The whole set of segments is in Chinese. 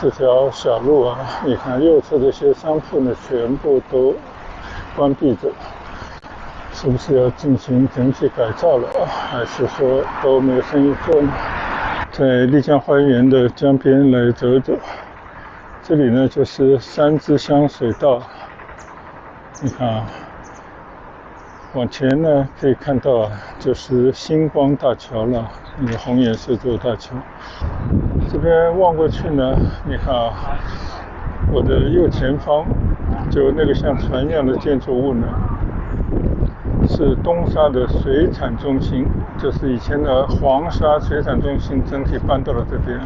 这条小路啊，你看右侧这些商铺呢，全部都关闭着，是不是要进行整体改造了，还是说都没有生意做呢？在丽江花园的江边来走走，这里呢就是三支香水道，你看啊，往前呢可以看到啊，就是星光大桥了，那个红颜色这个大桥。这边望过去呢，你看啊，我的右前方就那个像船一样的建筑物呢，是东沙的水产中心，就是以前的黄沙水产中心整体搬到了这边。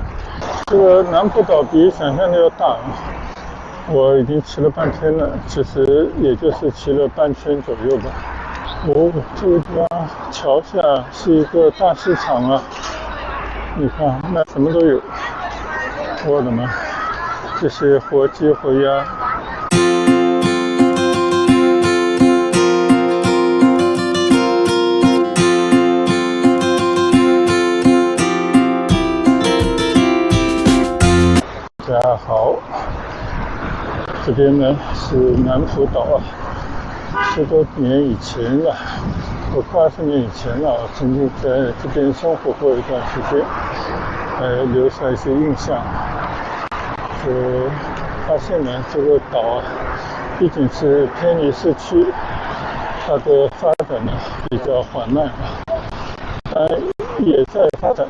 这个南浦岛比想象的要大，我已经骑了半天了，其实也就是骑了半圈左右吧。哦，这个地方桥下是一个大市场啊，你看那什么都有，我的妈，这些活鸡活鸭。大家好，这边呢是南浦岛啊，10多年以前了，我20年以前了，我曾经在这边生活过一段时间，留下一些印象。发现呢，这个岛啊，毕竟是偏离市区，它的发展呢比较缓慢，也在发展。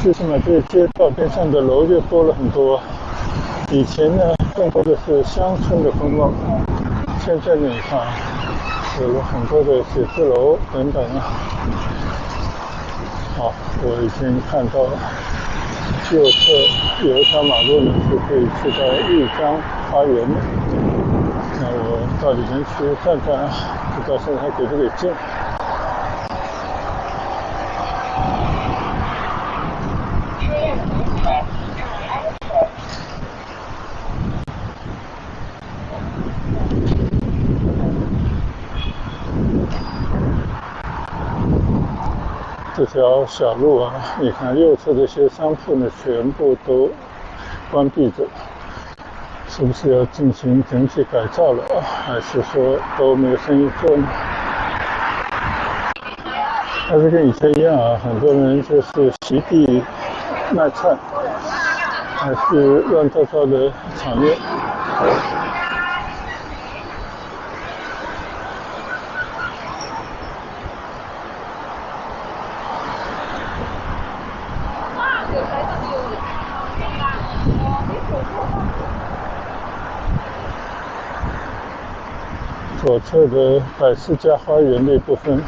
最起码这个街道边上的楼就多了很多，以前呢更多的是乡村的风貌，现在呢你看有了很多的写字楼等等啊。好，我已经看到右侧有一条马路呢是可以去到丽江花园的，那我到里面去看看，不知道现在还给不给进。这条小路啊，你看右侧这些商铺呢，全部都关闭着，是不是要进行整体改造了，还是说都没有生意做呢？还是跟以前一样啊，很多人就是席地卖菜，还是乱糟糟的场面。左侧的百世家花园那部分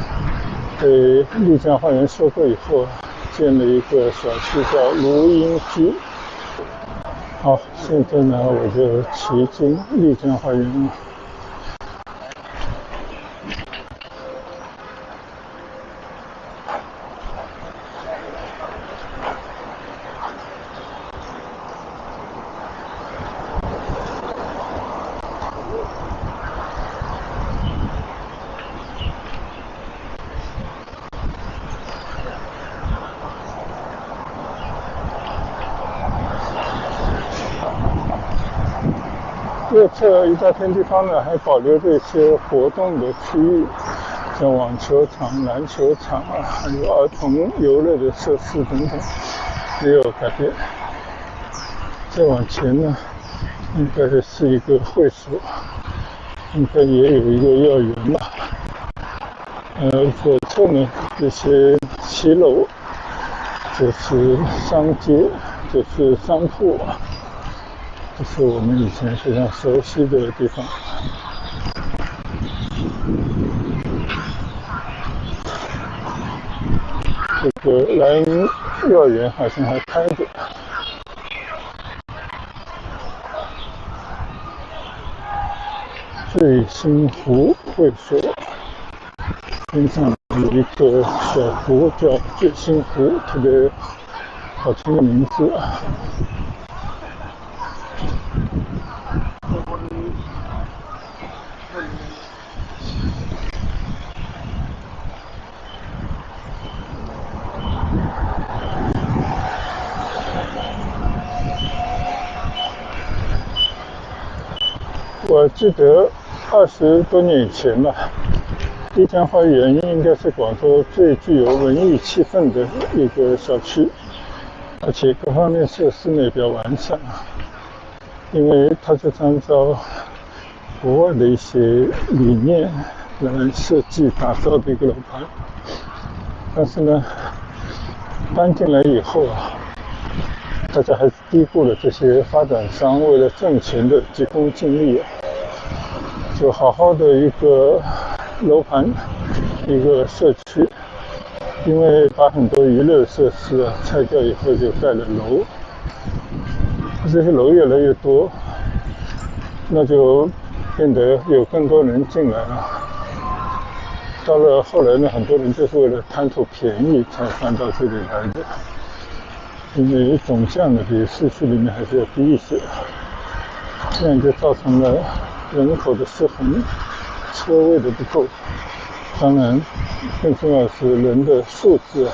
被丽江花园收购以后，建了一个小区叫如茵居。好，现在呢我就骑进丽江花园了。右侧一大片地方呢，还保留着一些活动的区域，像网球场、篮球场啊，还有儿童游乐的设施等等，没有改变。再往前呢，应该是一个会所，应该也有一个幼儿园吧。左侧呢，这些骑楼就是商街，就是商铺。这是我们以前非常熟悉的地方。这个莱茵幼儿园好像还开着。醉心湖会所边上有一个小湖叫醉心湖，特别好听的名字啊。我记得20多年以前吧，丽江花园应该是广州最具有文艺气氛的一个小区，而且各方面设施呢比较完善，因为它就是按照国外的一些理念来设计打造的一个楼盘。但是呢，搬进来以后啊，大家还是低估了这些发展商为了挣钱的急功近利啊。就好好的一个楼盘，一个社区，因为把很多娱乐设施啊拆掉以后，就盖了楼。这些楼越来越多，那就变得有更多人进来了。到了后来呢，很多人就是为了贪图便宜才搬到这里来的，因为总价呢比市区里面还是要低一些，这样就造成了人口的失衡，车位的不够。当然，更重要的是人的素质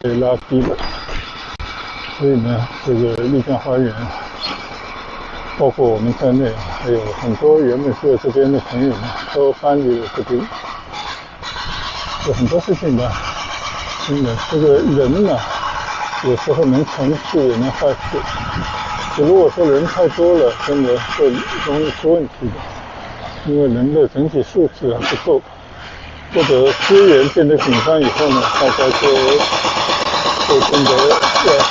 被拉低了。所以呢，这个丽江花园，包括我们在内，还有很多原本住在这边的朋友们，都搬离了这边。有很多事情吧，真的，这个人呢，有时候能成事也能坏事。如果说人太多了，真的会容易出问题的，因为人的整体素质还不够，或者资源变得紧张以后呢，大家就会变得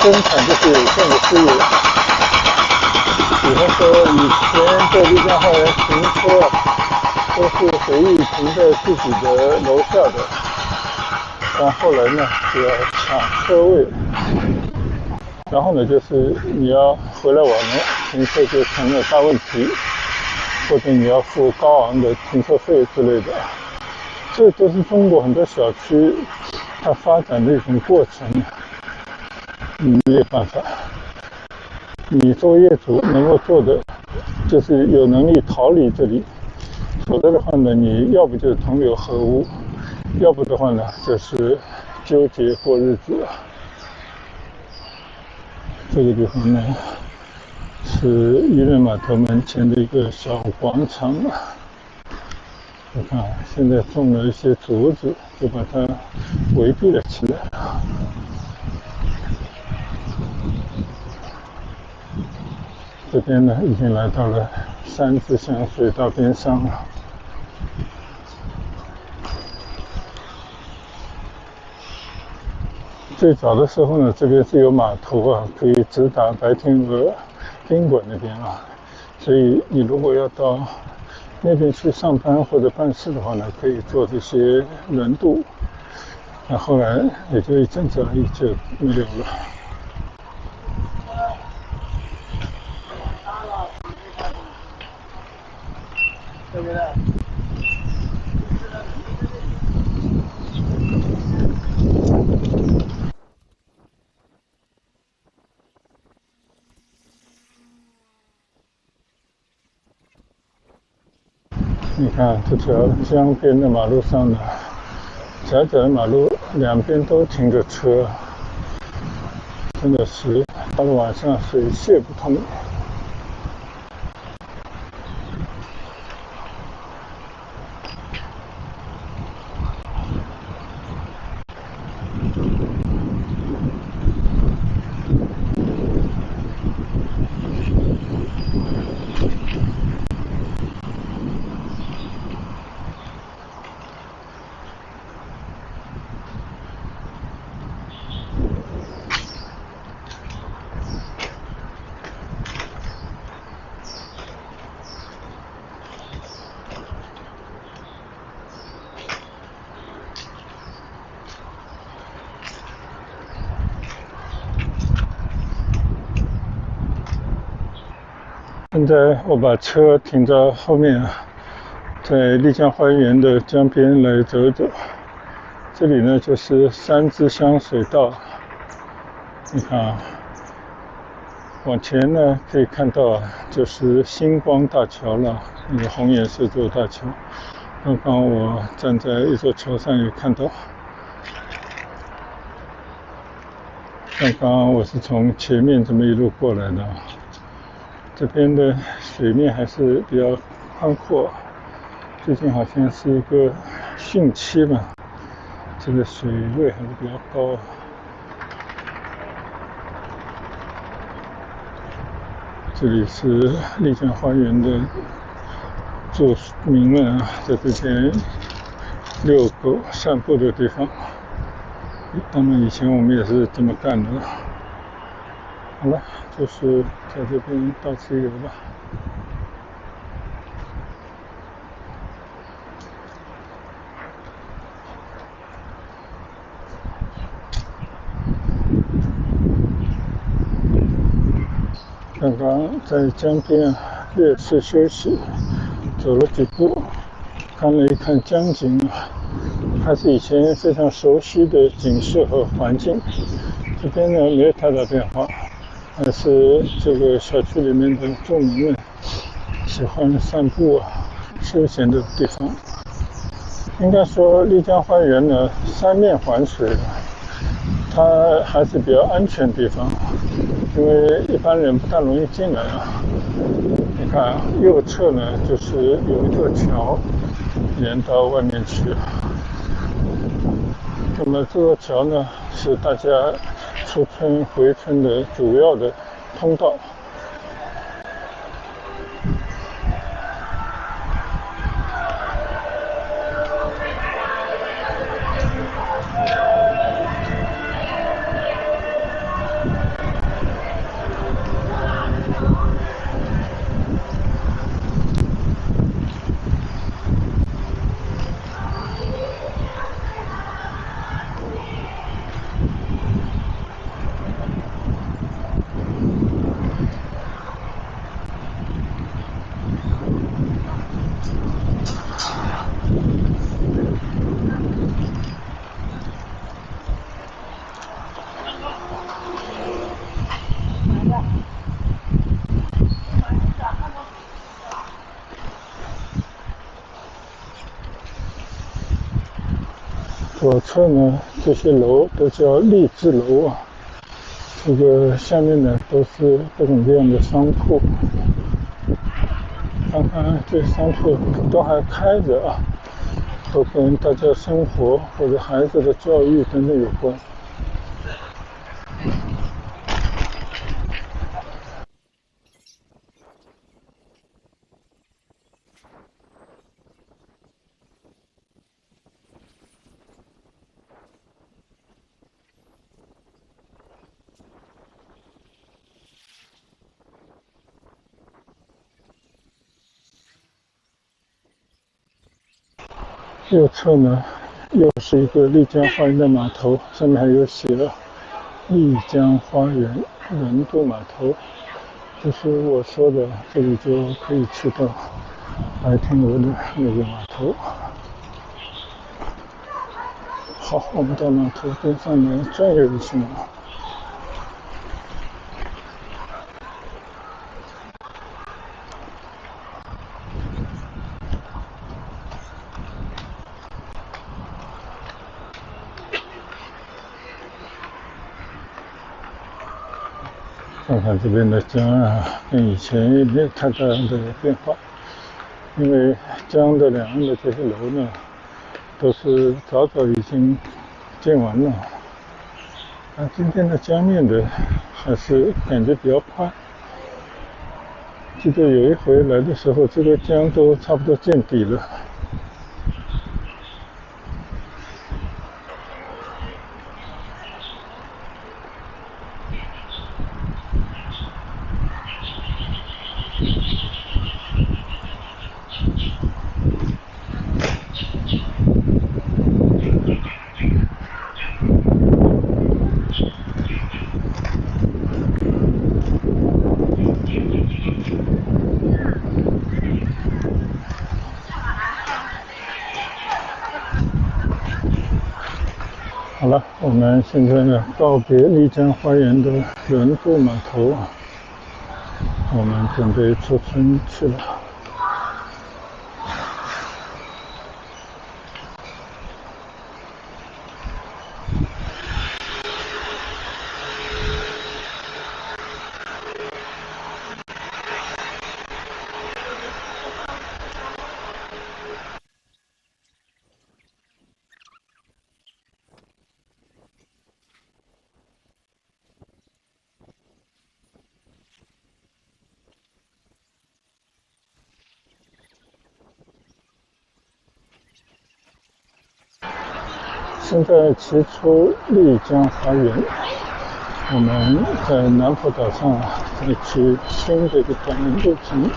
生产就是有限的资源。比方说，以前在丽江花园停车都是随意停在自己的楼下的，但后来呢，就要抢车位。然后呢，就是你要回来晚了，停车就成了大问题，或者你要付高昂的停车费之类的。这都是中国很多小区它发展的一种过程，没有办法。你作为业主能够做的，就是有能力逃离这里，否则的话呢，你要不就是同流合污，要不的话呢，就是纠结过日子。这个地方呢，是渔人码头门前的一个小广场。你看，现在种了一些竹子，就把它围蔽了起来。这边呢，已经来到了三支香水道边上了。最早的时候呢，这边是有码头啊，可以直达白天鹅宾馆那边啊，所以你如果要到那边去上班或者办事的话呢，可以坐这些轮渡。那后来也就一阵子而已，就没有了。你看这条江边的马路上呢，窄窄的马路两边都停着车，真的是到了晚上水泄不通。现在我把车停在后面，在丽江花园的江边来走走。这里呢就是三支香水道，你看啊，往前呢可以看到就是星光大桥了，那个红颜色这座大桥。刚刚我站在一座桥上也看到。刚刚我是从前面这么一路过来的，这边的水面还是比较宽阔，最近好像是一个汛期吧，这个水位还是比较高。这里是丽江花园的住民们啊，在这边遛狗散步的地方。当然以前我们也是这么干的。好了，就是在这边到此一游吧。刚刚在江边略事休息，走了几步，看了一看江景，还是以前非常熟悉的景色和环境。这边呢没有太大变化，还是这个小区里面的住民们喜欢散步休闲的地方。应该说丽江花园呢三面环水，它还是比较安全的地方，因为一般人不大容易进来啊。你看右侧呢就是有一座桥连到外面去，那么这座桥呢是大家出村回村的主要的通道。左侧呢，这些楼都叫励志楼啊。这个下面呢都是各种各样的商铺，看看这些商铺都还开着啊，都跟大家生活或者孩子的教育等等有关。右侧呢，又是一个丽江花园的码头，上面还有写了丽江花园轮渡码头，就是我说的，这里就可以去到白天鹅的那个码头。好，我们到码头边上来转悠一圈。看看这边的江啊，跟以前也没有太大的变化，因为江的两岸的这些楼呢，都是早早已经建完了。今天的江面的还是感觉比较宽。记得有一回来的时候，这个江都差不多见底了。好了，我们现在呢告别丽江花园的轮渡码头啊，我们准备出村去了。现在骑出丽江花园，我们在南浦岛上再去新的一个短路程。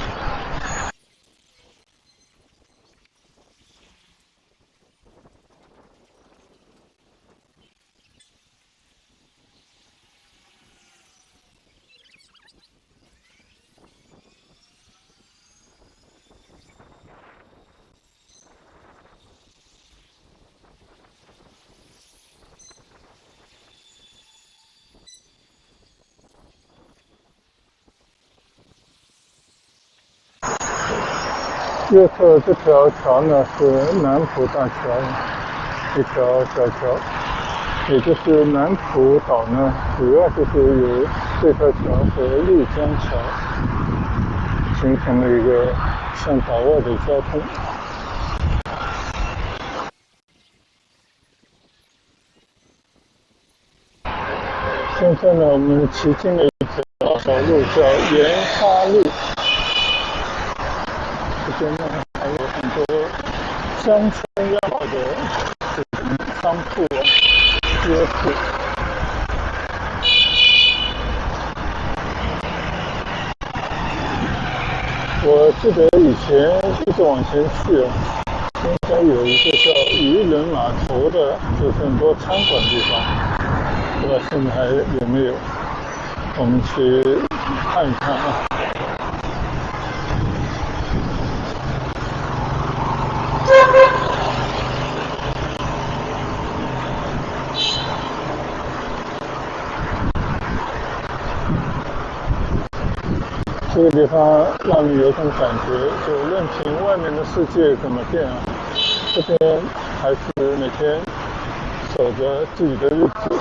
右侧这条桥呢是南浦大桥，一条小桥，也就是南浦岛呢，主要就是由这条桥和丽江桥形成了一个向岛外的交通。现在呢，我们骑进了一条小路，叫研发路。这边呢还有很多乡村样貌的商铺、街铺。我记得以前一直往前去，应该有一个叫渔人码头的，就是很多餐馆地方，不知道现在还有没有？我们去看一看啊。这个地方让你有种感觉，就任凭外面的世界怎么变啊，这边还是每天守着自己的日子。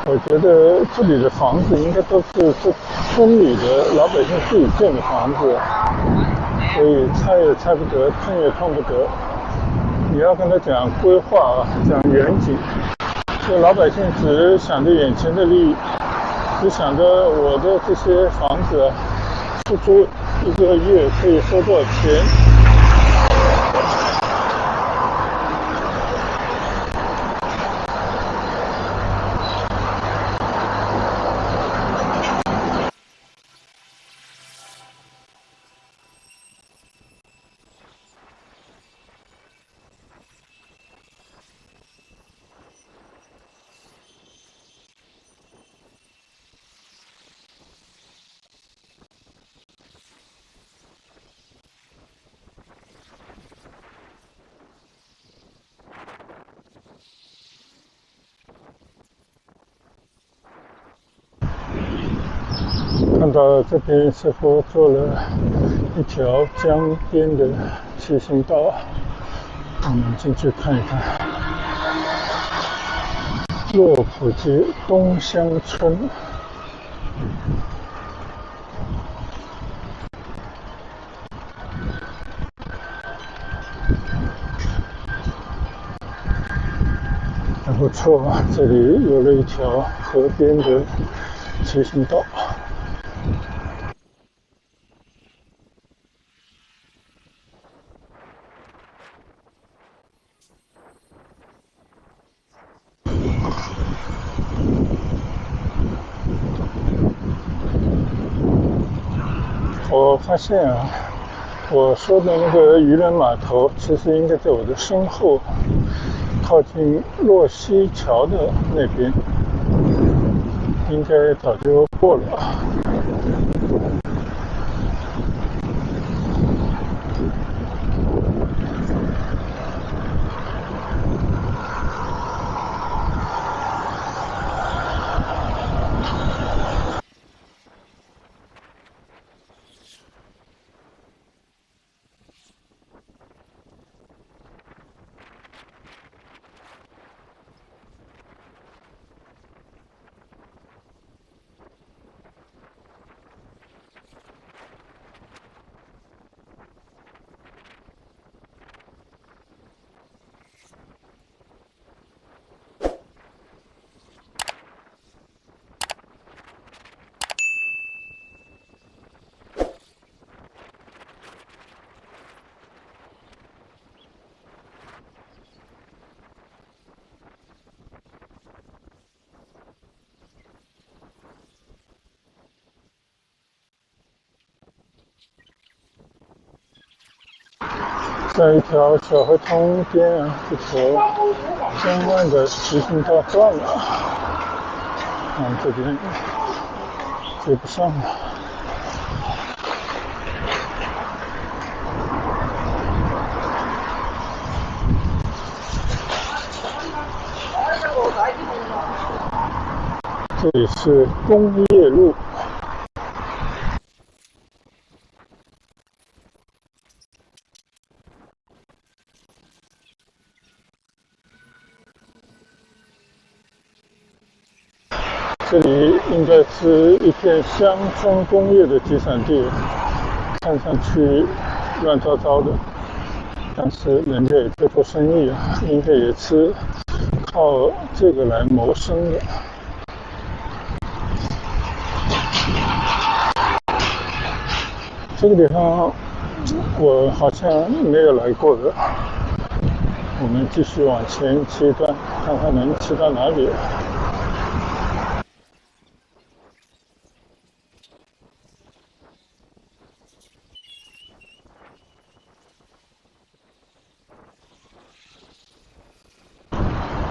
我觉得这里的房子应该都是这村里的老百姓自己建的房子，所以猜也猜不得，碰也碰不得。你要跟他讲规划啊，讲远景，这老百姓只想着眼前的利益，只想着我的这些房子出租一个月可以收多少钱。看到这边似乎做了一条江边的骑行道，我们进去看一看。洛浦街东乡村，还不错啊，这里有了一条河边的骑行道。我发现啊，我说的那个渔人码头，其实应该在我的身后，靠近洛溪桥的那边，应该早就过了。在一条小河通边啊，这条江湾的人行道断了，这边接不上了。这里是工业路。这里应该是一片乡村工业的集散地，看上去乱糟糟的，但是人家也在做生意啊，应该也是靠这个来谋生的。这个地方我好像没有来过的，我们继续往前骑一段，看看能骑到哪里。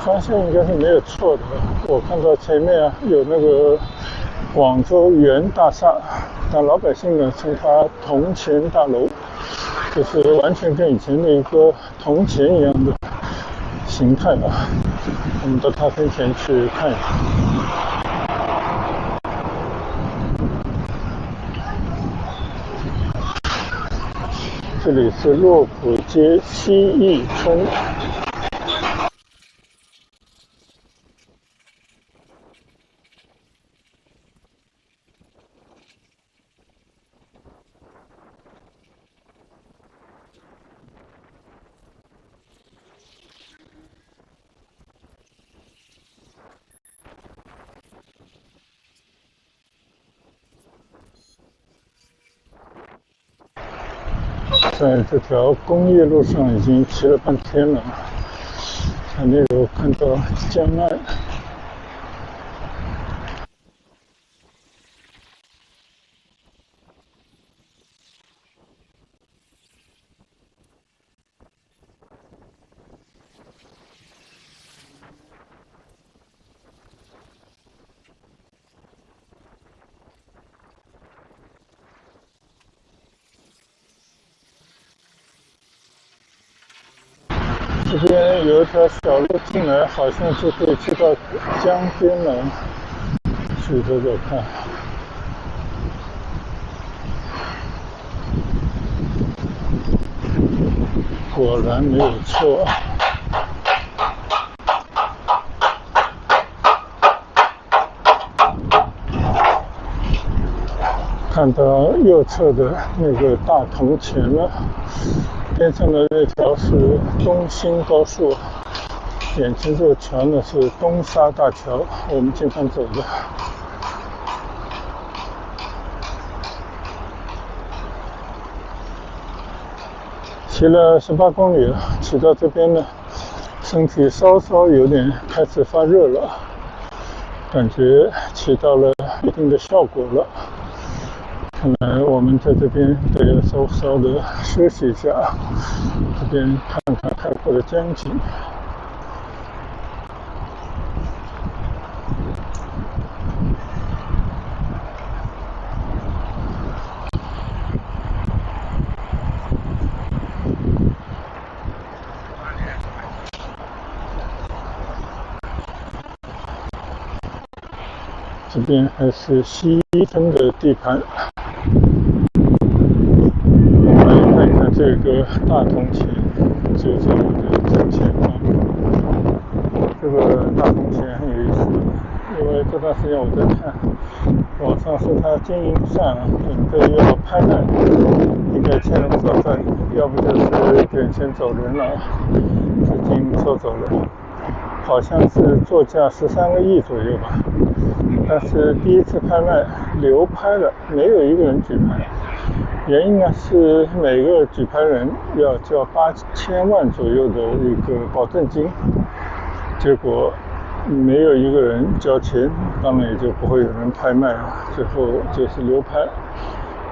方向应该是没有错的，我看到前面啊有那个广州原大厦，但老百姓呢称它铜钱大楼，就是完全跟以前的一个铜钱一样的形态啊。我们到它跟前去看一下。这里是洛浦街西义村。在这条工业路上已经骑了半天了，还没有看到江岸。这边有一条小路进来，好像就可以去到江边了。去走走看，果然没有错。看到右侧的那个大铜钱了，边上的那条是东兴高速，眼前这个桥呢是东沙大桥，我们经常走的。骑了18公里了，骑到这边呢，身体稍稍有点开始发热了，感觉起到了一定的效果了。看来我们在这边得要稍稍的休息一下，这边看看开阔的江景。这边还是西村的地盘。我们来看一看这个大铜钱，就在我的正前方。这个大铜钱很有意思，因为这段时间我在看，网上说它经营不善，准备要拍卖，应该欠了不少债，要不就是卷钱走人了，资金抽走了，好像是作价13个亿左右吧。但是第一次拍卖流拍了，没有一个人举牌。原因呢是每个举牌人要交8000万左右的一个保证金，结果没有一个人交钱，当然也就不会有人拍卖了，最后就是流拍。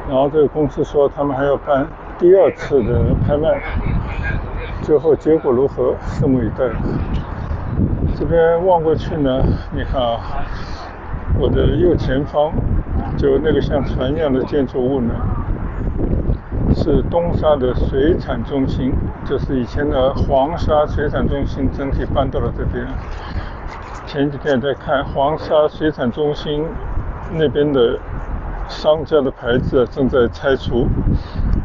然后这个公司说他们还要办第2次的拍卖，最后结果如何，拭目以待了。这边望过去呢，你看啊，我的右前方就那个像船一样的建筑物呢，是东沙的水产中心，就是以前的黄沙水产中心整体搬到了这边。前几天在看黄沙水产中心那边的商家的牌子正在拆除，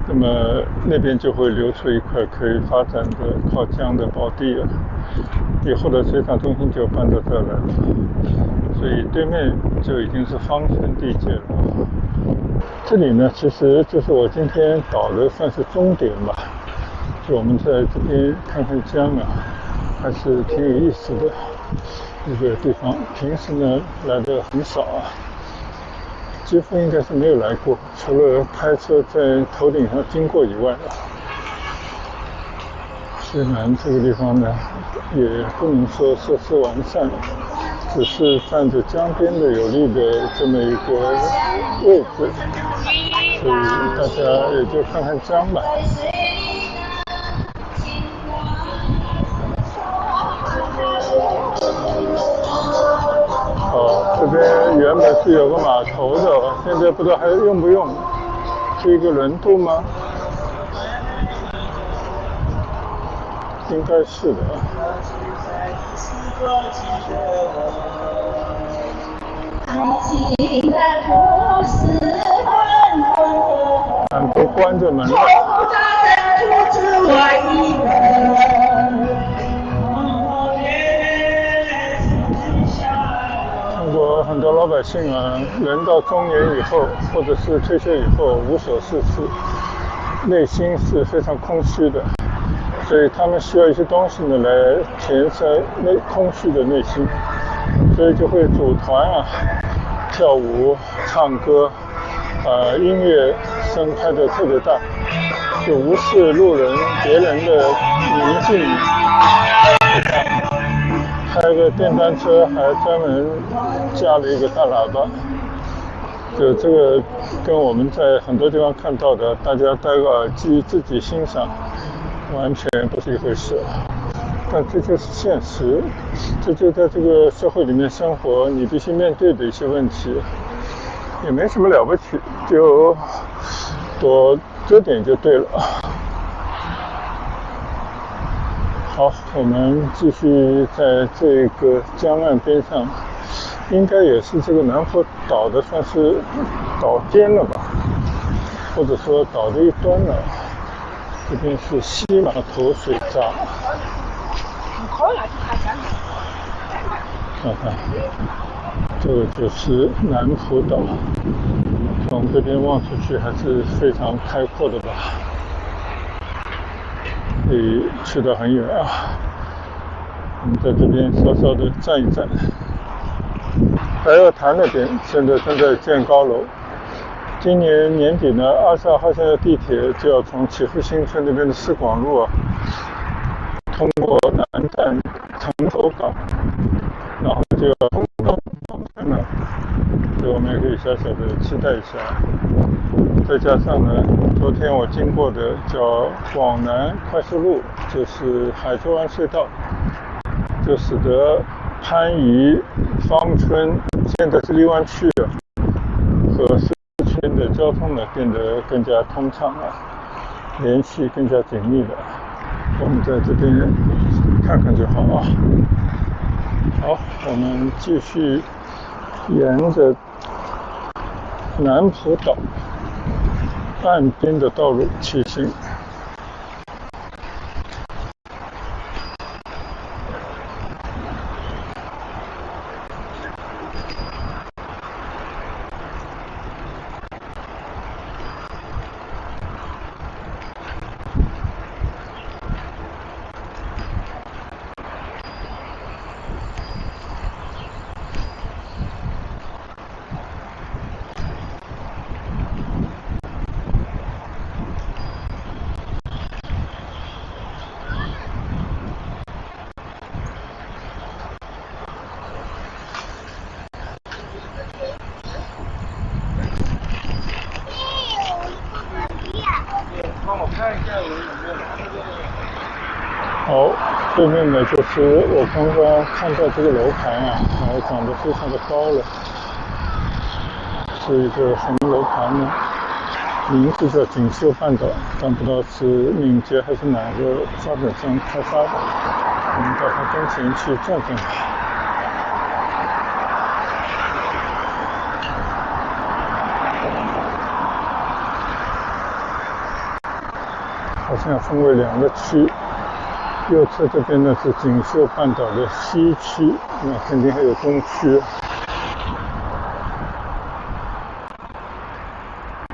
那么那边就会留出一块可以发展的靠江的宝地了。以后的水产中心就搬到这儿来了，所以对面就已经是方村地界了。这里呢，其实就是我今天导的算是终点吧。就我们在这边看看江啊，还是挺有意思的一个地方。平时呢来的很少啊，几乎应该是没有来过，除了开车在头顶上经过以外啊。虽然这个地方呢也不能说设施完善，只是站着江边的有利的这么一个位置，所以大家也就看看江吧。这边原本是有个码头的，现在不知道还用不用，是一个轮渡吗？应该是的。都关着门了。中国很多老百姓啊，人到中年以后，或者是退休以后无所事事，内心是非常空虚的，所以他们需要一些东西呢来填塞空虚的内心，所以就会组团啊，跳舞、唱歌，音乐声开得特别大，就无视路人别人的宁静。开个电单车还专门加了一个大喇叭，就这个跟我们在很多地方看到的大家戴个耳机自己欣赏完全不是一回事，但这就是现实，这就在这个社会里面生活你必须面对的一些问题，也没什么了不起，就多遮点就对了。好，我们继续在这个江岸边上，应该也是这个南坡岛的算是岛尖了吧，或者说岛的一端了。这边是西码头水闸。看看，这个就是南浦岛，从这边望出去还是非常开阔的吧。可以去得很远啊！我们在这边稍稍的站一站。白鹅潭那边现在正在建高楼，今年年底呢，22号线的地铁就要从祈福新村那边的市广路啊，通过南站城头港，然后就要通到方村了，所以我们也可以小小的期待一下。再加上呢，昨天我经过的叫广南快速路，就是海州湾隧道，就使得番禺、芳村现在是荔湾区啊和市区的交通呢变得更加通畅了，联系更加紧密了。我们在这边看看就好啊。好，我们继续沿着南浦岛岸边的道路骑行。帮我看一下我有没有拿这个。好，对面的就是我刚刚看到这个楼盘啊，长得非常的高了，是一个什么楼盘呢？名字叫锦绣半岛，但不知道是敏捷还是哪个发展商开发的。我们到它跟前去转转。好像分为2个区，右侧这边呢是锦绣半岛的西区，那肯定还有东区。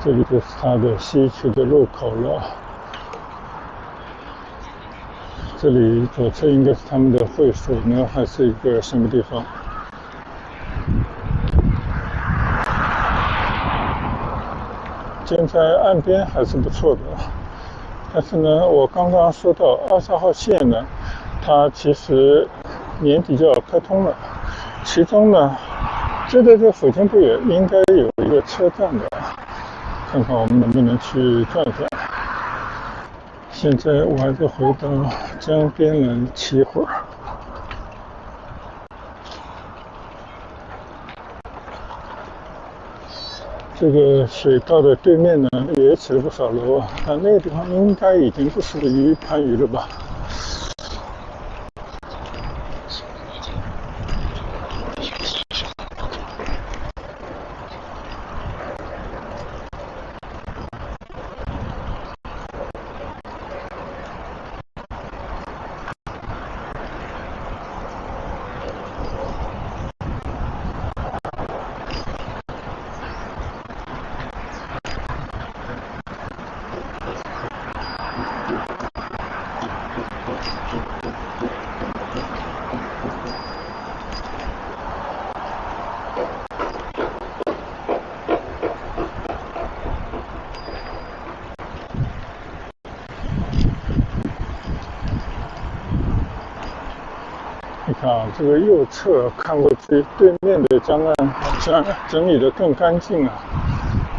这里就是它的西区的入口了。这里左侧应该是他们的会所呢，还是一个什么地方？建在岸边还是不错的。但是呢，我刚刚说到20号线呢，它其实年底就要开通了。其中呢，就在这附近不远，应该有一个车站的，看看我们能不能去转转。现在我还是回到江边来骑会儿。这个水道的对面呢，也起了不少楼啊，但那个地方应该已经不属于番禺了吧？你看啊，这个右侧看过去，对面的江岸好像整理得更干净啊，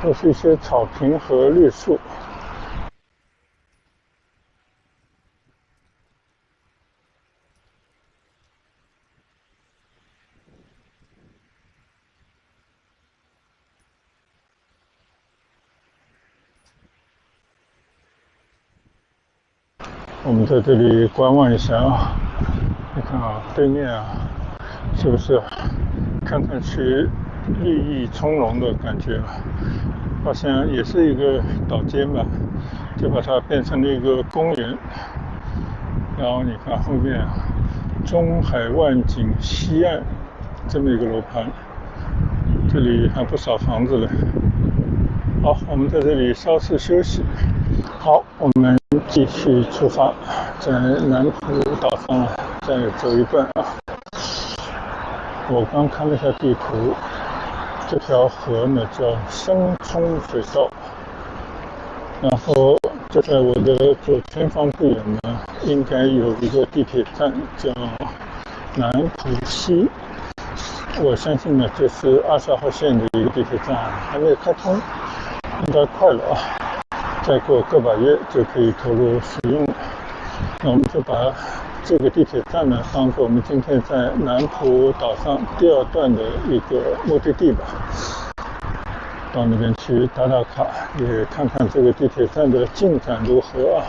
都是一些草坪和绿树。我们在这里观望一下啊，你看啊，对面啊，是不是看上去绿意葱茏的感觉？好像也是一个岛尖吧，就把它变成了一个公园。然后你看后面啊，中海万景西岸这么一个楼盘，这里还不少房子嘞。好，我们在这里稍事休息。好，我们继续出发，在南浦岛上再走一段啊。我刚看了一下地图，这条河呢叫深冲水道，然后就在我的左前方不远呢，应该有一个地铁站叫南浦西。我相信呢，这是22号线的一个地铁站，还没有开通，应该快了啊，再过个把月就可以投入使用了。那我们就把这个地铁站呢，当做我们今天在南浦岛上第2段的一个目的地吧。到那边去打打卡，也看看这个地铁站的进展如何啊。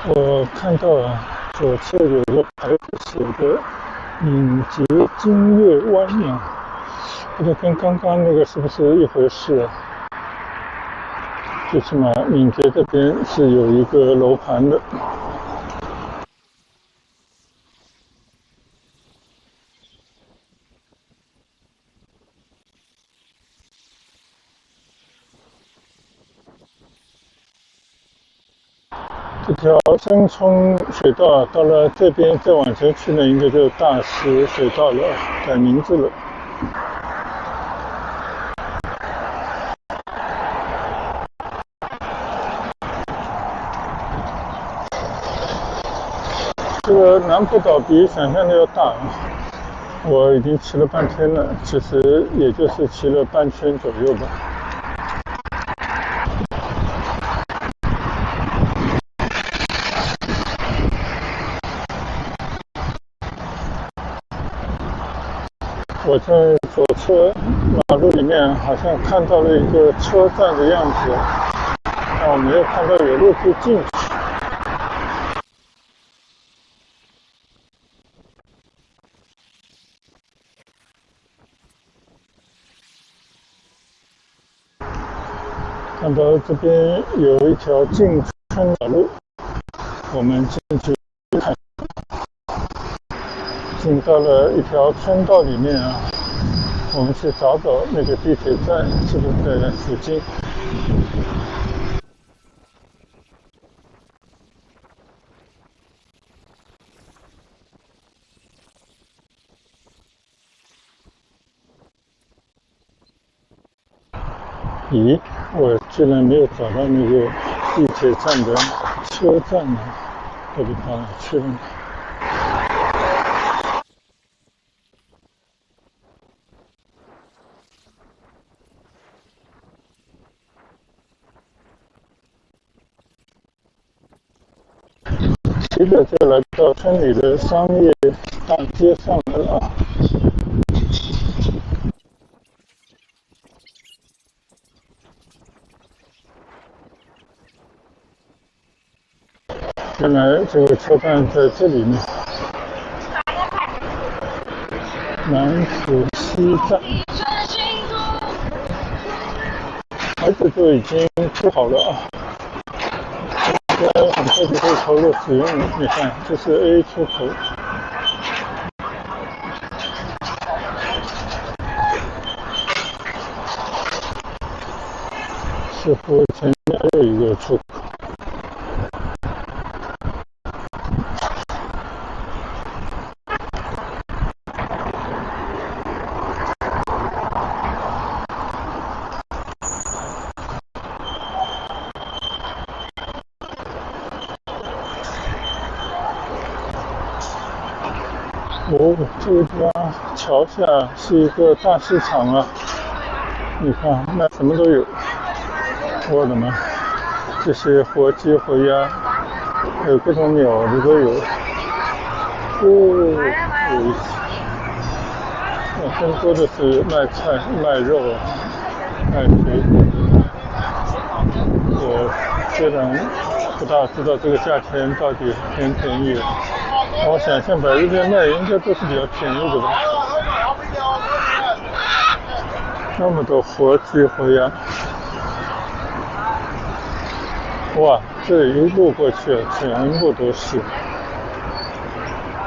我看到啊，左侧有个牌子写的敏捷金月湾啊，不知道跟刚刚那个是不是一回事啊？最起码敏捷这边是有一个楼盘的。这条深冲水道到了这边再往前去呢，应该就大石水道了，改名字了。这个南浦岛比想象的要大，我已经骑了半天了，其实也就是骑了半圈左右吧。我在左侧马路里面好像看到了一个车站的样子，但我没有看到有路可以进去。看到这边有一条进村小路，我们进去看，进到了一条村道里面啊。我们去找找那个地铁站是不是在附近。咦，我居然没有找到那个地铁站的车站呢，到底跑哪去了呢？骑着就来到村里的商业大街上来了。原来这个车站在这里呢，南浦西站，孩子都已经铺好了啊，应该很快就可以投入使用了。你看，这是 A 出口。似乎前面还有一个出口。哦，这个地方桥下是一个大市场啊！你看，那什么都有。我的妈，这些活鸡、活鸭，还有各种鸟的都有。哦，有意思。更多的是卖菜、卖肉、卖水果。我虽然不大知道这个价钱到底便不便宜，我想象百日边卖应该都是比较便宜的吧。那么多活鸡活鸭，哇！这一路过去全部都是，你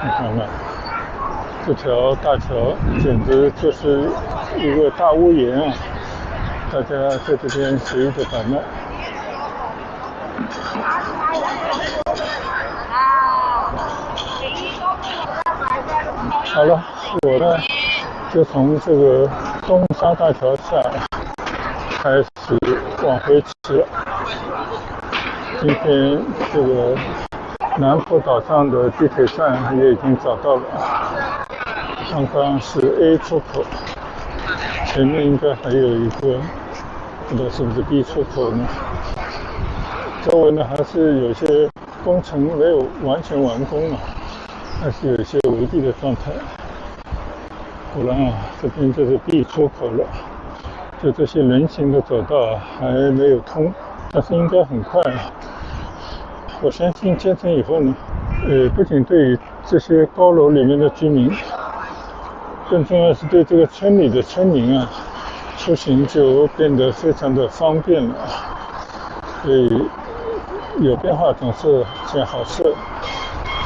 看看，这条大桥简直就是一个大屋檐啊！大家在这边随意的摆卖。好了，我呢就从这个东沙大桥下开始往回骑了。今天这个南浦岛上的地铁站也已经找到了，刚刚是 A 出口，前面应该还有一个，不知道是不是 B 出口呢？周围呢还是有些工程没有完全完工啊，还是有一些围地的状态。果然啊，这边就是 B 出口了，就这些人行的走道还没有通，但是应该很快啊。我相信建成以后呢，不仅对于这些高楼里面的居民，更重要是对这个村里的村民啊，出行就变得非常的方便了。所以有变化总是件好事，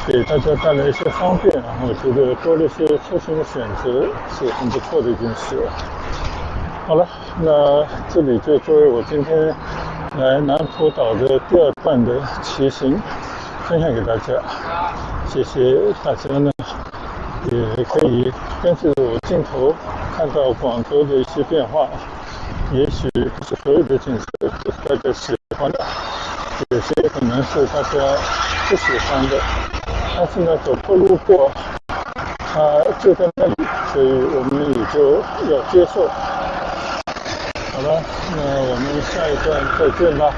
给大家带来一些方便，我觉得多了一些出行的选择是很不错的一件事。好了，那这里就作为我今天来南浦岛的第二段的骑行。分享给大家。谢谢大家呢，也可以跟着我镜头看到广州的一些变化。也许不是所有的景色都是大家喜欢的，有些可能是大家不喜欢的，但是呢，走过路过，它就在那里，所以我们也就要接受。好了，那我们下一段再见吧。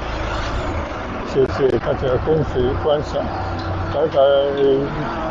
谢谢大家跟随观赏，拜拜。